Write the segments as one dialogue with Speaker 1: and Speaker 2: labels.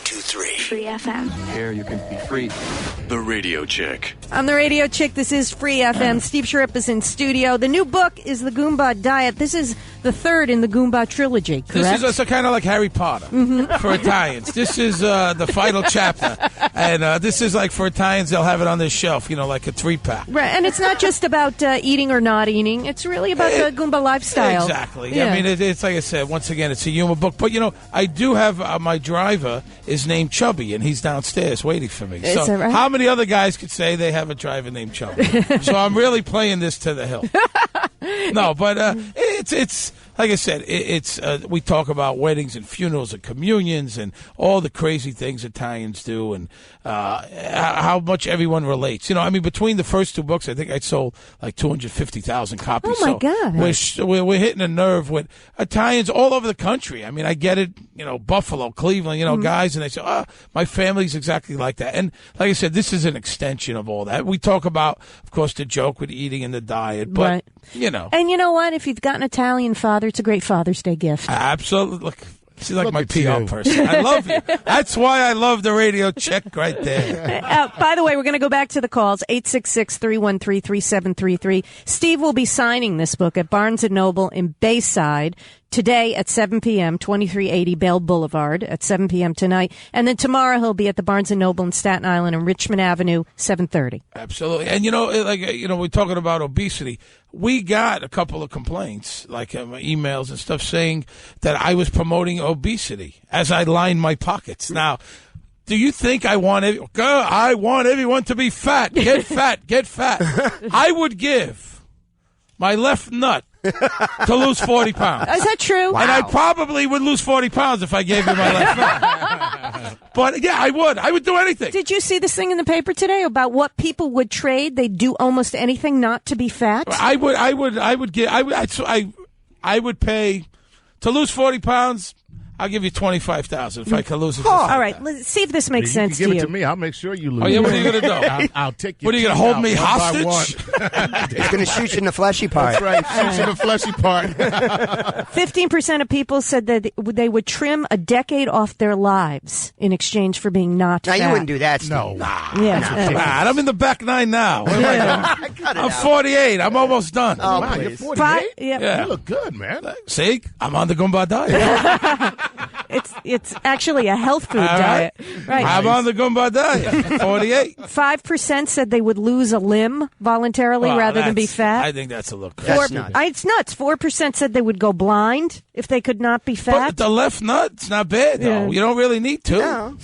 Speaker 1: 102.3
Speaker 2: Free FM.
Speaker 3: Here you can be free.
Speaker 1: The Radio Chick.
Speaker 4: I'm the Radio Chick. This is Free FM. Steve Schirripa is in studio. The new book is The Goomba Diet. This is the third in the Goomba trilogy, correct?
Speaker 5: This is kind of like Harry Potter for Italians. This is the final chapter. And this is like for Italians, they'll have it on their shelf, like a 3-pack.
Speaker 4: Right, and it's not just about eating or not eating. It's really about the Goomba lifestyle.
Speaker 5: Exactly.
Speaker 4: Yeah.
Speaker 5: I mean, it's like I said, once again, it's a humor book. But, I do have my driver is named Chubby, and he's downstairs waiting for me.
Speaker 4: Is
Speaker 5: So
Speaker 4: that right?
Speaker 5: how many other guys could say they have a driver named Chubby? So I'm really playing this to the hill. No, but it's like I said, it's we talk about weddings and funerals and communions and all the crazy things Italians do and how much everyone relates. Between the first two books, I think I sold like 250,000 copies.
Speaker 4: Oh, my God.
Speaker 5: So we're hitting a nerve with Italians all over the country. I mean, I get it, Buffalo, Cleveland, guys, and they say, my family's exactly like that. And like I said, this is an extension of all that. We talk about, of course, the joke with eating and the diet, but,
Speaker 4: Right. And you know what? If you've got an Italian father, it's a great Father's Day gift.
Speaker 5: Absolutely. Look, she's like my PR person. I love you. That's why I love the Radio Chick right there.
Speaker 4: By the way, we're going to go back to the calls, 866-313-3733. Steve will be signing this book at Barnes & Noble in Bayside today at 7 p.m., 2380 Bell Boulevard at 7 p.m. tonight. And then tomorrow he'll be at the Barnes & Noble in Staten Island and Richmond Avenue, 7:30.
Speaker 5: Absolutely. And, we're talking about obesity. We got a couple of complaints, like emails and stuff, saying that I was promoting obesity as I lined my pockets. Now, do you think I want everyone to be fat? Get fat, get fat. I would give my left nut to lose 40 pounds.
Speaker 4: Is that true?
Speaker 5: Wow. And I probably would lose 40 pounds if I gave you my left nut. But, yeah, I would. I would do anything.
Speaker 4: Did you see this thing in the paper today about what people would trade? They'd do almost anything not to be fat?
Speaker 5: I would pay to lose 40 pounds. I'll give you 25,000 if I can lose it.
Speaker 4: All right, let's see if this makes sense to you.
Speaker 6: Give it to me. I'll make sure you lose.
Speaker 5: Oh, yeah, what are you going to do?
Speaker 6: I'll take you.
Speaker 5: What are you going to hold me hostage?
Speaker 7: He's going to shoot you in the fleshy part.
Speaker 6: That's right. Shoot you in the fleshy part.
Speaker 4: 15% of people said that they would trim a decade off their lives in exchange for being not fat.
Speaker 7: Now, you wouldn't do that, Steve.
Speaker 6: No.
Speaker 4: Yeah.
Speaker 5: I'm in the back nine now. What am I doing? I'm 48. I'm almost done.
Speaker 7: Oh,
Speaker 6: wow,
Speaker 7: please.
Speaker 6: you're 48?
Speaker 4: Yeah.
Speaker 6: You look good, man.
Speaker 5: See? I'm on the Goomba Diet.
Speaker 4: It's actually a health food diet. Right.
Speaker 5: I'm on the Goomba Diet. 48.
Speaker 4: 5% said they would lose a limb voluntarily rather than be fat.
Speaker 5: I think that's a look.
Speaker 7: That's nuts.
Speaker 4: It's nuts. 4% said they would go blind if they could not be fat.
Speaker 5: But the left nut's not bad, though.
Speaker 4: Yeah.
Speaker 5: You don't really need to.
Speaker 7: No.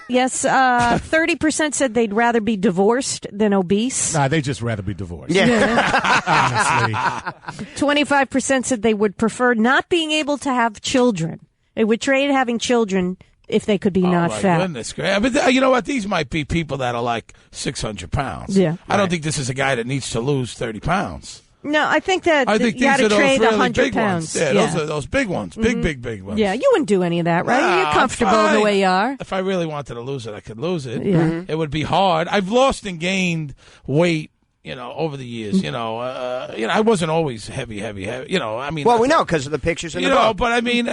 Speaker 4: Yes, 30% said they'd rather be divorced than obese.
Speaker 6: Nah, they just rather be divorced.
Speaker 7: Yeah.
Speaker 6: Honestly.
Speaker 4: 25% said they would prefer not being able to have children. They would trade having children if they could be not
Speaker 5: my
Speaker 4: fat.
Speaker 5: Goodness, great. But you know what? These might be people that are like 600 pounds.
Speaker 4: Yeah.
Speaker 5: I don't think this is a guy that needs to lose 30 pounds.
Speaker 4: No, I think that
Speaker 5: I think
Speaker 4: you got
Speaker 5: these
Speaker 4: to
Speaker 5: are those
Speaker 4: trade
Speaker 5: really
Speaker 4: 100
Speaker 5: big
Speaker 4: pounds.
Speaker 5: ones. Yeah, those are those big ones. Big ones.
Speaker 4: Yeah, you wouldn't do any of that, right?
Speaker 5: Nah,
Speaker 4: You're comfortable
Speaker 5: I'm
Speaker 4: the
Speaker 5: fine.
Speaker 4: way you are.
Speaker 5: If I really wanted to lose it, I could lose it.
Speaker 4: Yeah.
Speaker 5: It would be hard. I've lost and gained weight, over the years. I wasn't always heavy.
Speaker 7: Well, we know because of the pictures in the book.
Speaker 5: But I mean,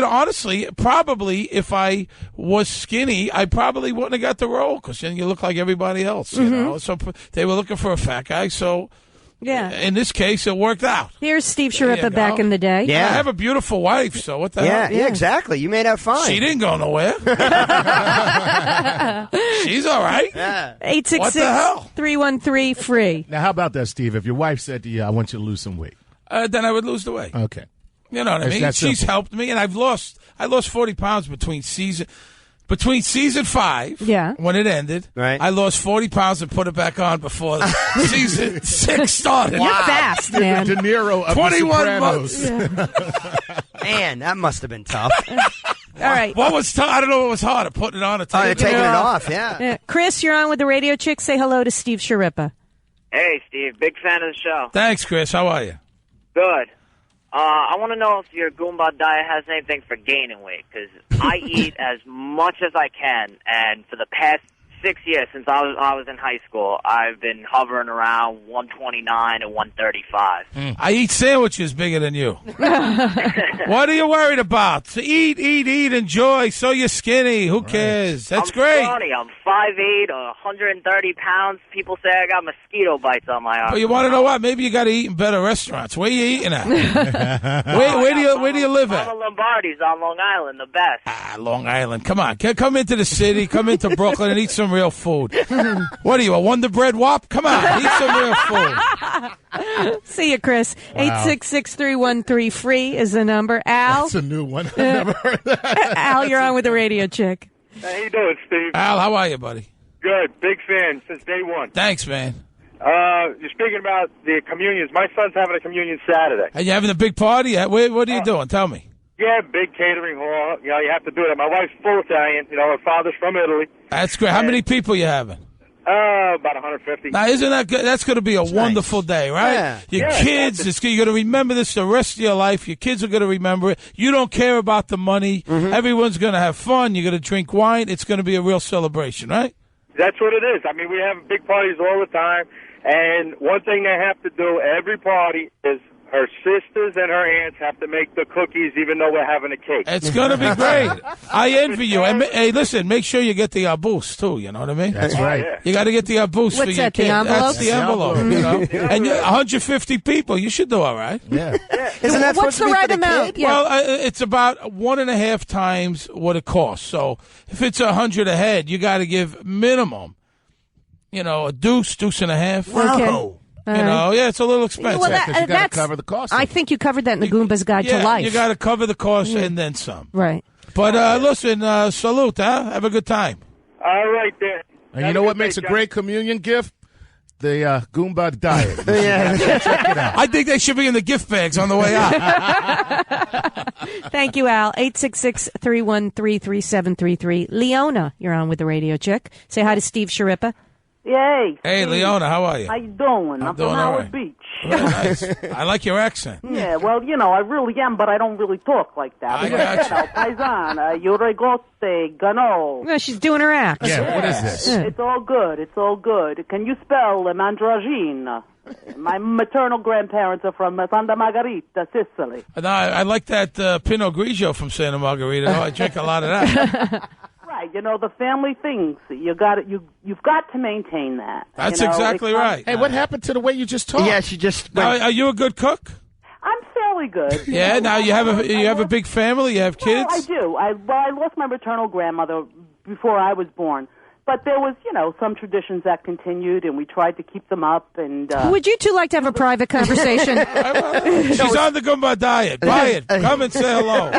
Speaker 5: honestly, probably if I was skinny, I probably wouldn't have got the role because then you look like everybody else. You know, so they were looking for a fat guy. So
Speaker 4: Yeah.
Speaker 5: in this case, it worked out.
Speaker 4: Here's Steve Schirripa back in the day.
Speaker 7: Yeah.
Speaker 5: I have a beautiful wife, so what the hell?
Speaker 7: Yeah, exactly. You made out fine.
Speaker 5: She didn't go nowhere. She's all right.
Speaker 7: Yeah.
Speaker 4: 866-313-FREE.
Speaker 6: Now, how about that, Steve? If your wife said to you, I want you to lose some weight.
Speaker 5: Then I would lose the weight.
Speaker 6: Okay.
Speaker 5: You know what I
Speaker 6: It's
Speaker 5: mean?
Speaker 6: that
Speaker 5: She's
Speaker 6: simple.
Speaker 5: helped me, and I lost 40 pounds between season 5,
Speaker 4: Yeah.
Speaker 5: when it ended.
Speaker 7: Right.
Speaker 5: I lost 40 pounds and put it back on before season 6 started.
Speaker 4: You're fast, man.
Speaker 6: De Niro of
Speaker 5: 21
Speaker 6: the Sopranos.
Speaker 7: Man, that must have been tough.
Speaker 4: All right.
Speaker 5: What was tough? I don't know what was harder, putting it on or taking
Speaker 7: Taking
Speaker 5: it
Speaker 7: it
Speaker 5: off.
Speaker 7: off, yeah.
Speaker 4: Yeah. Chris, you're on with the Radio Chick. Say hello to Steve Schirripa.
Speaker 8: Hey, Steve. Big fan of the show.
Speaker 5: Thanks, Chris. How are you?
Speaker 8: Good. I want to know if your Goomba diet has anything for gaining weight, because I eat as much as I can, and for the past 6 years since I was in high school. I've been hovering around 129 and 135.
Speaker 5: I eat sandwiches bigger than you. What are you worried about? So eat, enjoy. So you're skinny. Who cares? That's great.
Speaker 8: Scrawny. I'm 5'8", 130 pounds. People say I got mosquito bites on my arm.
Speaker 5: But you want to know what? Maybe you got to eat in better restaurants. Where you eating at? where do you live at?
Speaker 8: Mama Lombardi's on Long Island, the best.
Speaker 5: Long Island. Come on. Come into the city. Come into Brooklyn and eat some real food. What are you, a Wonder Bread Whop? Come on. Eat some real food.
Speaker 4: See you, Chris.
Speaker 6: Wow.
Speaker 4: 866-313-FREE is the number. Al?
Speaker 6: That's a new one. I've never heard that.
Speaker 4: Al, you're on with the radio chick.
Speaker 2: How you doing, Steve?
Speaker 5: Al, how are you, buddy?
Speaker 2: Good. Big fan since day one.
Speaker 5: Thanks, man.
Speaker 2: You're speaking about the communions. My son's having a communion Saturday.
Speaker 5: Are you having a big party? What are you doing? Tell me.
Speaker 2: Yeah, big catering hall. You know, you have to do it. My wife's full Italian. You know, her father's from Italy.
Speaker 5: That's great. How many people you having?
Speaker 2: About 150.
Speaker 5: Now, isn't that good? That's going to be a wonderful day, right?
Speaker 7: Yeah.
Speaker 5: Your kids, you're going to remember this the rest of your life. Your kids are going to remember it. You don't care about the money. Everyone's going to have fun. You're going to drink wine. It's going to be a real celebration, right?
Speaker 2: That's what it is. I mean, we have big parties all the time. And one thing they have to do every party is her sisters and her aunts have to make the cookies even though we're having a cake.
Speaker 5: It's going to be great. I envy you. And hey, listen, make sure you get the boost, too. You know what I mean?
Speaker 6: That's right.
Speaker 2: Yeah.
Speaker 5: You got to get the boost for
Speaker 4: What's
Speaker 5: your
Speaker 4: that, the
Speaker 5: kid.
Speaker 4: envelope?
Speaker 5: That's the envelope, you know. And 150 people. You should do all right.
Speaker 6: Yeah.
Speaker 7: Isn't that
Speaker 4: What's
Speaker 7: supposed
Speaker 4: the
Speaker 7: to be
Speaker 4: right
Speaker 7: for the
Speaker 4: amount?
Speaker 7: kid?
Speaker 4: Yeah.
Speaker 5: Well, it's about 1.5 times what it costs. So if it's 100 a head, you got to give minimum, a deuce and a half.
Speaker 4: Okay.
Speaker 5: It's a little expensive.
Speaker 4: Well,
Speaker 6: Because you got to cover the cost.
Speaker 4: I think you covered that in the Goomba's Guide to Life.
Speaker 5: You got to cover the cost and then some.
Speaker 4: Right.
Speaker 5: But listen, salute, huh? Have a good time.
Speaker 2: All right, then.
Speaker 6: And you know what makes a great communion gift? The Goomba Diet.
Speaker 7: Yeah.
Speaker 6: Check it out.
Speaker 5: I think they should be in the gift bags on the way out.
Speaker 4: Thank you, Al. 866-313-3733. Leona, you're on with the radio chick. Say hi to Steve Schirripa.
Speaker 3: Yay.
Speaker 5: Hey, Leona, how are you?
Speaker 3: How you doing? I'm
Speaker 5: doing
Speaker 3: from
Speaker 5: all
Speaker 3: Howard
Speaker 5: right.
Speaker 3: Beach.
Speaker 5: Very nice. I like your accent.
Speaker 3: Yeah, well, I really am, but I don't really talk like that.
Speaker 5: I got you.
Speaker 3: Paisana, Yuregote, Gano.
Speaker 4: Well, she's doing her act.
Speaker 6: Yeah, what is this?
Speaker 3: It's all good. It's all good. Can you spell Mandragine? My maternal grandparents are from Santa Margherita, Sicily.
Speaker 5: No, I like that Pinot Grigio from Santa Margherita. I drink a lot of that.
Speaker 3: Right, the family things. You've got to maintain that.
Speaker 5: That's exactly right.
Speaker 6: Hey, what happened to the way you just talked?
Speaker 7: Yeah, she just.
Speaker 5: Now, are you a good cook?
Speaker 3: I'm fairly good.
Speaker 5: Yeah. Now you have a big family. You have kids.
Speaker 3: Well, I do. I lost my maternal grandmother before I was born. But there was, some traditions that continued, and we tried to keep them up. And
Speaker 4: Would you two like to have a private conversation?
Speaker 5: She's on the Goomba Diet. Buy it. Come and say hello.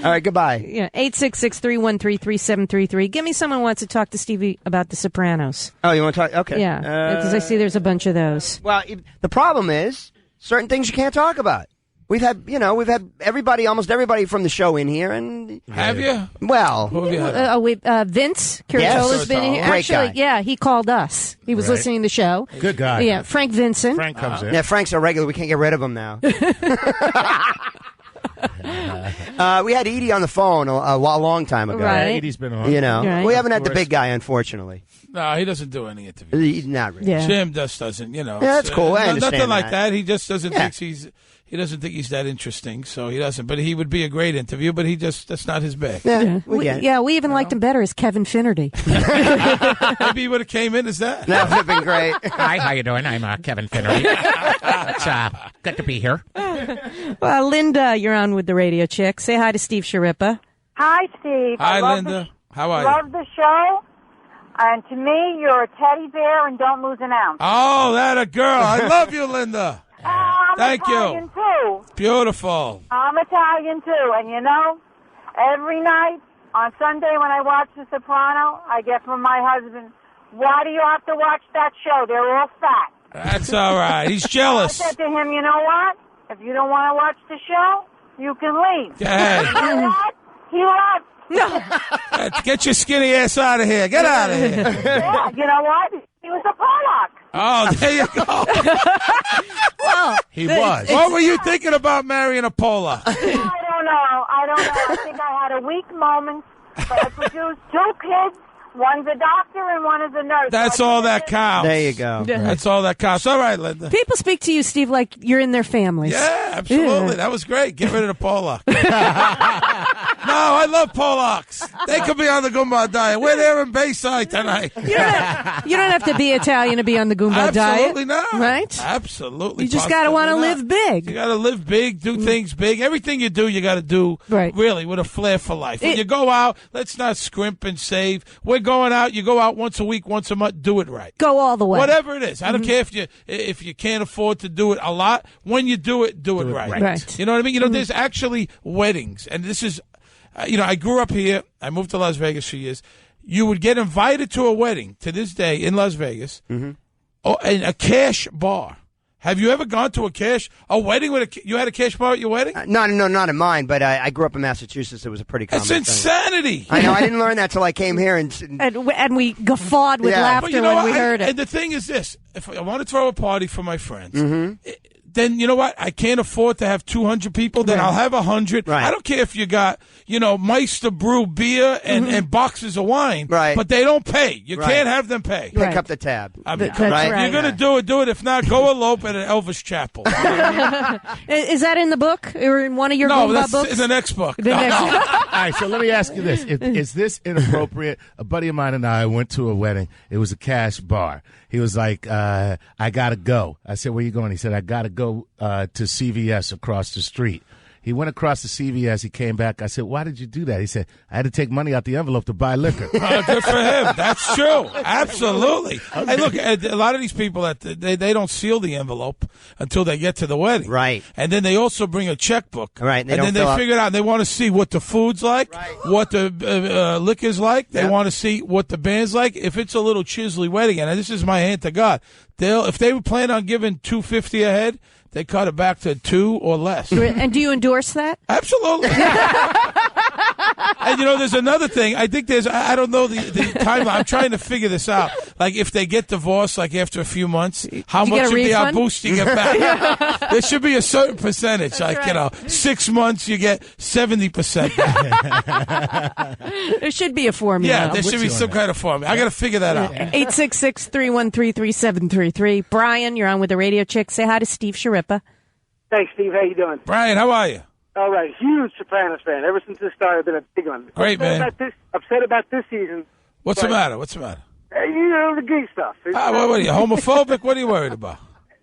Speaker 7: All right, goodbye.
Speaker 4: Yeah, 866-313-3733. Give me someone who wants to talk to Stevie about The Sopranos.
Speaker 7: Oh, you want to talk? Okay.
Speaker 4: Yeah, because I see there's a bunch of those.
Speaker 7: Well, the problem is certain things you can't talk about. We've had almost everybody from the show in here, and
Speaker 5: Have you?
Speaker 7: well,
Speaker 5: Who have you had?
Speaker 4: Vince Curatolo's been in here.
Speaker 7: Great
Speaker 4: Actually,
Speaker 7: guy.
Speaker 4: yeah, he called us. He was
Speaker 6: Right.
Speaker 4: listening to the show.
Speaker 6: Good guy.
Speaker 4: Yeah, Frank Vincent.
Speaker 6: Frank comes in.
Speaker 7: yeah, Frank's a regular. We can't get rid of him now. We had Edie on the phone a long time ago.
Speaker 4: Right.
Speaker 6: Edie's been on.
Speaker 4: Right.
Speaker 7: We haven't had the big guy, unfortunately.
Speaker 5: No, he doesn't do any interviews.
Speaker 7: Not really.
Speaker 4: Yeah.
Speaker 5: Jim just doesn't,
Speaker 7: Yeah, that's cool. I understand
Speaker 5: nothing like
Speaker 7: that.
Speaker 5: that. He just doesn't think he doesn't think he's that interesting, so he doesn't. But he would be a great interview, but that's not his bag.
Speaker 7: Yeah, we get it.
Speaker 4: We even liked him better as Kevin Finnerty.
Speaker 5: Maybe he would have came in as that.
Speaker 7: That would have been great.
Speaker 9: Hi, how you doing? I'm Kevin Finnerty. It's good to be here.
Speaker 4: Well, Linda, you're on with the radio chick. Say hi to Steve Schirripa.
Speaker 10: Hi, Steve.
Speaker 5: Hi,
Speaker 10: I love
Speaker 5: Linda. How are
Speaker 10: Love the show. And to me, you're a teddy bear and don't lose an ounce.
Speaker 5: Oh, that a girl. I love you, Linda.
Speaker 10: I'm
Speaker 5: Thank you.
Speaker 10: Italian, too.
Speaker 5: Beautiful.
Speaker 10: I'm Italian, too. And every night on Sunday when I watch The Soprano, I get from my husband, why do you have to watch that show? They're all fat.
Speaker 5: That's all right. He's
Speaker 10: I
Speaker 5: jealous.
Speaker 10: said to him, you know what? If you don't want to watch the show, you can leave.
Speaker 5: Go ahead.
Speaker 10: You know what? He left.
Speaker 5: Get your skinny ass out of here. Get out of here.
Speaker 10: Yeah, you know what? He was a Pollock.
Speaker 5: Oh, there you go.
Speaker 4: Well,
Speaker 6: He was.
Speaker 5: What were you thinking about marrying a Pola?
Speaker 10: I don't know. I think I had a weak moment, but I produced 2 kids One's a doctor and one is a nurse.
Speaker 5: That's all that counts.
Speaker 7: There you go.
Speaker 5: That's all that counts. All right, Linda.
Speaker 4: People speak to you, Steve, like you're in their families.
Speaker 5: Yeah, absolutely.
Speaker 4: Yeah.
Speaker 5: That was great. Get rid of the Pollock. No, I love Pollocks. They could be on the Goomba Diet. We're there in Bayside tonight.
Speaker 4: You don't have to be Italian to be on the Goomba Diet.
Speaker 5: Absolutely not.
Speaker 4: Right?
Speaker 5: Absolutely.
Speaker 4: You just got to want to live big.
Speaker 5: You got to live big, do things big. Everything you do, you got to do really with a flair for life. When you go out, let's not scrimp and save. We're going out. You go out once a week, once a month. Do it right.
Speaker 4: Go all the way.
Speaker 5: Whatever it is. I don't care if you can't afford to do it a lot. When you do it right.
Speaker 4: Right.
Speaker 5: You know what I mean? You know, there's actually weddings, and this is, I grew up here. I moved to Las Vegas for years. You would get invited to a wedding to this day in Las Vegas, in a cash bar. Have you ever gone to a wedding with you had a cash bar at your wedding?
Speaker 7: No, not in mine, but I grew up in Massachusetts. It was a pretty common
Speaker 5: That's insanity.
Speaker 7: thing. I know. I didn't learn that till I came here.
Speaker 4: And we guffawed with laughter
Speaker 5: But you know
Speaker 4: when we
Speaker 5: what?
Speaker 4: heard it.
Speaker 5: And the thing is this. If I want to throw a party for my friends, then you know what? I can't afford to have 200 people. Then I'll have 100.
Speaker 7: Right.
Speaker 5: I don't care if you got, Meister Brew beer and boxes of wine.
Speaker 7: Right.
Speaker 5: But they don't pay. You can't have them pay.
Speaker 7: Pick up the tab.
Speaker 5: I mean,
Speaker 4: That's right.
Speaker 5: You're going to do it. If not, go elope at an Elvis chapel.
Speaker 4: Is that in the book or in one of your Goomba books?
Speaker 5: In the next book.
Speaker 6: All right, so let me ask you this. Is this inappropriate? A buddy of mine and I went to a wedding. It was a cash bar. He was like, I got to go. I said, where you going? He said, I got to go to CVS across the street. He went across the CVS. He came back. I said, why did you do that? He said, I had to take money out the envelope to buy liquor.
Speaker 5: Good for him. That's true. Absolutely. Hey, look, a lot of these people, they don't seal the envelope until they get to the wedding.
Speaker 7: Right.
Speaker 5: And then they also bring a checkbook.
Speaker 7: Right.
Speaker 5: And then they figure it out. They want to see what the food's like, what the liquor's like. They want to see what the band's like. If it's a little chiselly wedding, and this is my hand to God, if they were planning on giving $250 a head, they cut it back to 2 or less.
Speaker 4: And do you endorse that?
Speaker 5: Absolutely. And, there's another thing. I think I don't know the timeline. I'm trying to figure this out. Like, if they get divorced, like, after a few months, how much of the boost you get back? There should be a certain percentage. That's 6 months, you get 70% back.
Speaker 4: There should be a formula.
Speaker 5: Yeah, there should be some kind of formula. I got to figure that out.
Speaker 4: 866-313-3733. Brian, you're on with the Radio Chick. Say hi to Steve Schirripa.
Speaker 11: Thanks, Steve. How you doing?
Speaker 5: Brian, how are you?
Speaker 11: All right. Huge Sopranos fan. Ever since it started, I've been a big one.
Speaker 5: Great, man.
Speaker 11: Upset about this season.
Speaker 5: What's the matter? What's the matter?
Speaker 11: The gay stuff.
Speaker 5: What are you, homophobic? What are you worried about?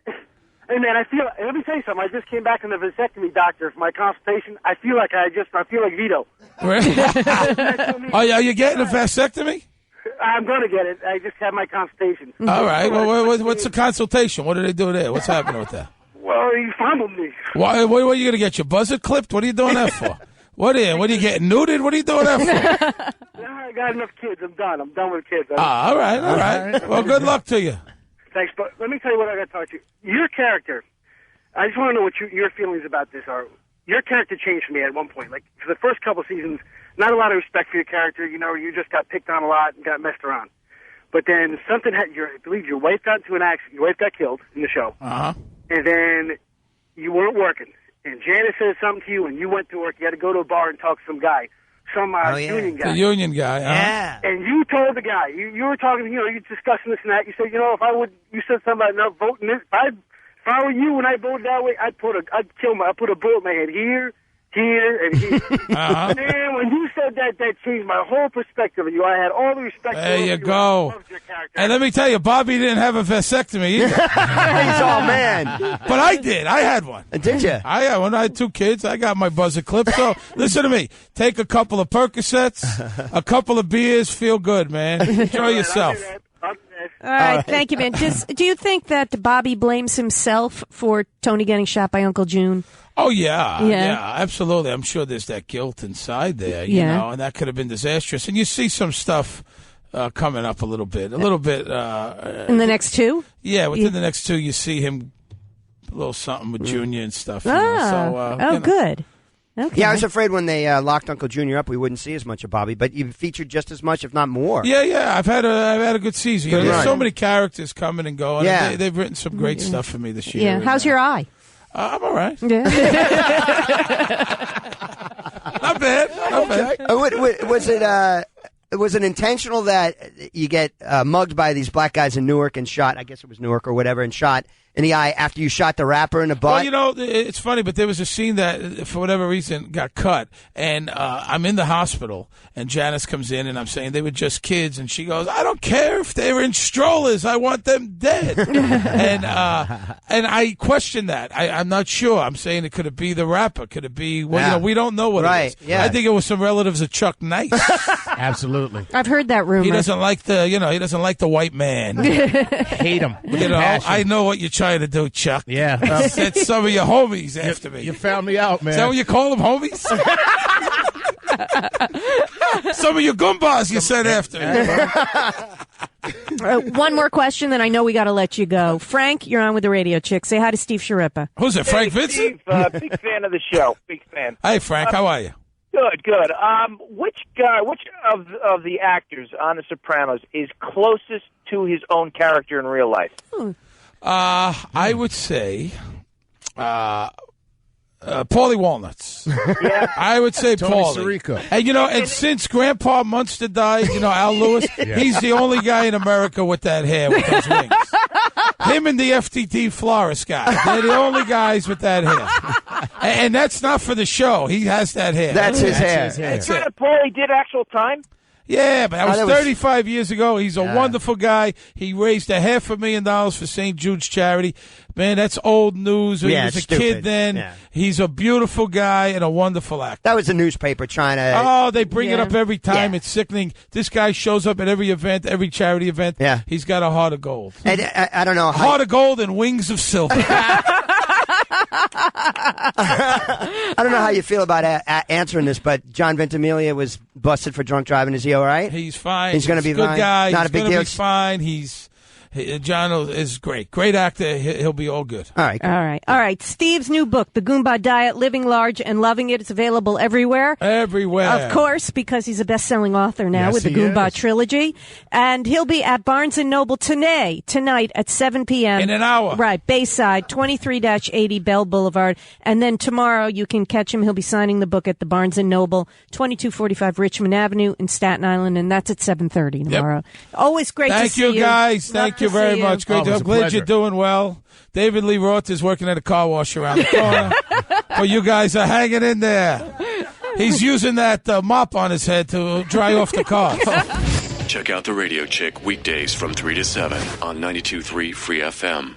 Speaker 11: Hey, man, let me tell you something. I just came back from the vasectomy doctor for my consultation. I feel like Vito.
Speaker 5: Are you getting a vasectomy?
Speaker 11: I'm going to get it. I just had my consultation.
Speaker 5: All right. Well, what's the consultation? What do they do there? What's happening with that?
Speaker 11: Well, he fondled me.
Speaker 5: What are you going to get your buzzer clipped? What are you doing that for? What are you getting nuded? What are you doing that for?
Speaker 11: I got enough kids. I'm done. I'm done with kids.
Speaker 5: All right. Well, good luck to you.
Speaker 11: Thanks, but let me tell you what I got to talk to you. Your character, I just want to know what your feelings about this are. Your character changed for me at one point. Like, for the first couple seasons, not a lot of respect for your character. You just got picked on a lot and got messed around. But then something I believe your wife got into an accident. Your wife got killed in the show.
Speaker 5: Uh-huh.
Speaker 11: And then you weren't working. And Janice said something to you, and you went to work. You had to go to a bar and talk to some guy. Union guy.
Speaker 5: The union guy,
Speaker 7: Yeah.
Speaker 11: And you told the guy, you were talking, you discussing this and that. You said, you said something about not voting this. If I were you when I voted that way, I'd put a bullet in my head here, and here.
Speaker 5: Uh-huh.
Speaker 11: Man, when you said that changed my whole perspective of you. I had all the respect.
Speaker 5: There you go. And let me tell you, Bobby didn't have a vasectomy either.
Speaker 7: He's all man.
Speaker 5: But I did. I had one.
Speaker 7: Did you?
Speaker 5: When I had 2 kids, I got my buzzer clipped. So listen to me. Take a couple of Percocets, a couple of beers, feel good, man. Enjoy yourself.
Speaker 4: All right, thank you, man. Do you think that Bobby blames himself for Tony getting shot by Uncle June?
Speaker 5: Oh, yeah, absolutely. I'm sure there's that guilt inside there, and that could have been disastrous. And you see some stuff coming up a little bit. In
Speaker 4: the next 2?
Speaker 5: Yeah, within the next 2, you see him a little something with Junior and stuff.
Speaker 4: Good. Okay.
Speaker 7: Yeah, I was afraid when they locked Uncle Junior up, we wouldn't see as much of Bobby, but you featured just as much, if not more.
Speaker 5: Yeah. I've had a good season. There's so many characters coming and going.
Speaker 7: Yeah.
Speaker 5: And they've written some great stuff for me this year.
Speaker 4: Yeah. How's your eye?
Speaker 5: I'm all right.
Speaker 4: Yeah.
Speaker 5: Not bad.
Speaker 7: Was it? Was it intentional that you get mugged by these black guys in Newark and shot? I guess it was Newark or whatever, and shot in the eye after you shot the rapper in the butt?
Speaker 5: Well, it's funny, but there was a scene that, for whatever reason, got cut, and I'm in the hospital, and Janice comes in, and I'm saying they were just kids, and she goes, I don't care if they were in strollers, I want them dead. and I question that. I'm not sure. I'm saying could it be the rapper? Could it be, we don't know what it is.
Speaker 7: Yeah.
Speaker 5: I think it was some relatives of Chuck Nice.
Speaker 6: Absolutely.
Speaker 4: I've heard that rumor.
Speaker 5: He doesn't like the white man.
Speaker 6: Hate him.
Speaker 5: I know what you're trying to do, Chuck.
Speaker 6: Yeah.
Speaker 5: Said some of your homies after me.
Speaker 6: You found me out, man.
Speaker 5: Is that what you call them, homies? Some of your Goombas you said after me.
Speaker 4: One more question, then I know we got to let you go. Frank, you're on with the Radio Chick. Say hi to Steve Schirripa.
Speaker 5: Who's it, Frank Vincent?
Speaker 12: Steve, big fan of the show. Big fan.
Speaker 5: Hey, Frank, how are you?
Speaker 12: Good. Which of the actors on The Sopranos is closest to his own character in real life?
Speaker 5: I would say Paulie Walnuts.
Speaker 12: Yeah.
Speaker 5: I would say
Speaker 6: Tony
Speaker 5: Paulie.
Speaker 6: Schirripa.
Speaker 5: And since Grandpa Munster died, Al Lewis, he's the only guy in America with that hair, with those wings. Him and the FTT florist guy. They're the only guys with that hair. And that's not for the show. He has that hair.
Speaker 7: That's his hair.
Speaker 5: That's
Speaker 12: Kind
Speaker 5: it.
Speaker 12: of Paulie did actual time?
Speaker 5: Yeah, but that was
Speaker 7: that was-
Speaker 5: 35 years ago. He's a wonderful guy. He raised $500,000 for St. Jude's charity. Man, that's old news. He was a
Speaker 7: it's stupid.
Speaker 5: kid then.
Speaker 7: Yeah.
Speaker 5: He's a beautiful guy and a wonderful actor.
Speaker 7: That was the newspaper trying to...
Speaker 5: Oh, they bring it up every time.
Speaker 7: Yeah.
Speaker 5: It's sickening. This guy shows up at every event, every charity event.
Speaker 7: Yeah.
Speaker 5: He's got a heart of gold.
Speaker 7: And I don't know how...
Speaker 5: Heart of gold and wings of silver.
Speaker 7: I don't know how you feel about answering this, but John Ventimiglia was busted for drunk driving. Is he all right?
Speaker 5: He's fine.
Speaker 7: He's going to be
Speaker 5: a good
Speaker 7: fine.
Speaker 5: guy.
Speaker 7: Not
Speaker 5: He's
Speaker 7: a big
Speaker 5: gonna
Speaker 7: deal.
Speaker 5: be fine. John is great. Great actor. He'll be all good.
Speaker 7: All right.
Speaker 4: All right. Steve's new book, The Goomba Diet, Living Large and Loving It. It's available everywhere.
Speaker 5: Everywhere.
Speaker 4: Of course, because he's a best-selling author now
Speaker 6: Yes,
Speaker 4: with the
Speaker 6: he
Speaker 4: Goomba
Speaker 6: is.
Speaker 4: trilogy. And he'll be at Barnes & Noble tonight at 7 p.m.
Speaker 5: In an hour.
Speaker 4: Right, Bayside, 23-80 Bell Boulevard. And then tomorrow you can catch him. He'll be signing the book at the Barnes & Noble, 2245 Richmond Avenue in Staten Island, and that's at 7:30 tomorrow. Always great to see you.
Speaker 5: Thank you, guys.
Speaker 4: Love
Speaker 5: Thank
Speaker 4: to
Speaker 5: you very
Speaker 4: see
Speaker 5: much. Great.
Speaker 6: Oh, it was
Speaker 5: I'm
Speaker 6: a
Speaker 5: glad
Speaker 6: pleasure.
Speaker 5: you're doing well. David Lee Roth is working at a car wash around the corner. But you guys are hanging in there. He's using that mop on his head to dry off the car.
Speaker 1: Check out the Radio Chick weekdays from 3 to 7 on 92.3 Free FM.